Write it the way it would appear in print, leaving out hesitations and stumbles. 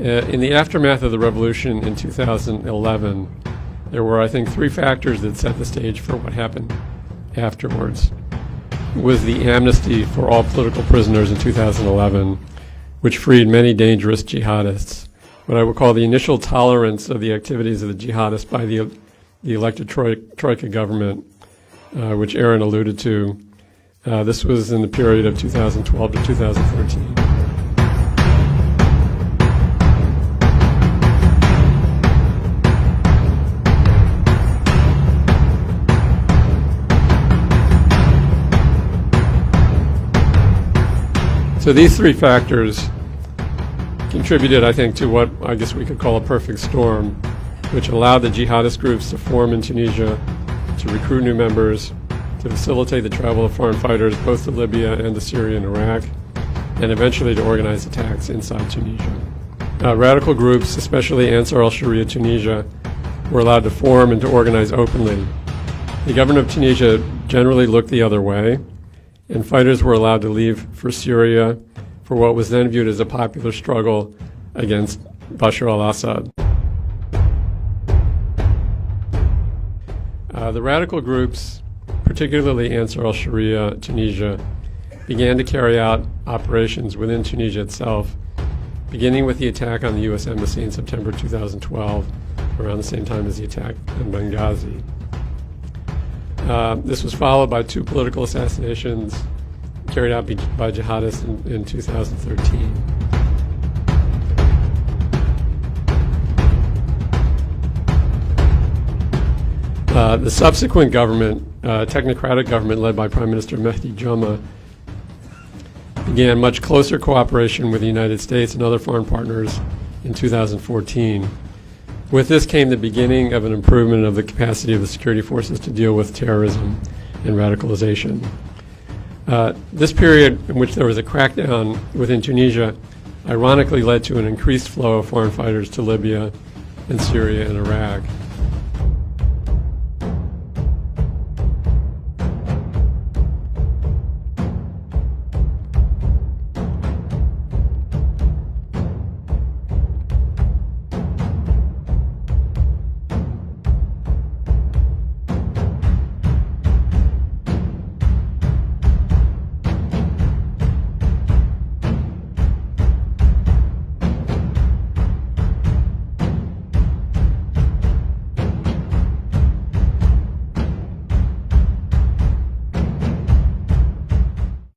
In the aftermath of the revolution in 2011, there were, I think, three factors that set the stage for what happened afterwards. It was the amnesty for all political prisoners in 2011, which freed many dangerous jihadists. What I would call the initial tolerance of the activities of the jihadists by the elected Troika government, which Aaron alluded to. This was in the period of 2012 to 2013. So these three factors contributed, I think, to what I guess we could call a perfect storm, which allowed the jihadist groups to form in Tunisia, to recruit new members, to facilitate the travel of foreign fighters both to Libya and to Syria and Iraq, and eventually to organize attacks inside Tunisia. Radical groups, especially Anصار al-Sharia Tunisia, were allowed to form and to organize openly. The government of Tunisia generally looked the other way, and fighters were allowed to leave for Syria for what was then viewed as a popular struggle against Bashar al-Assad. The radical groups, particularly Anصار al-Sharia Tunisia, began to carry out operations within Tunisia itself, beginning with the attack on the U.S. Embassy in September 2012, around the same time as the attack in Benghazi. This was followed by two political assassinations carried out by jihadists in 2013. The subsequent government, technocratic government led by Prime Minister Mehdi Juma, began much closer cooperation with the United States and other foreign partners in 2014. With this came the beginning of an improvement of the capacity of the security forces to deal with terrorism and radicalization. This period in which there was a crackdown within Tunisia ironically led to an increased flow of foreign fighters to Libya and Syria and Iraq.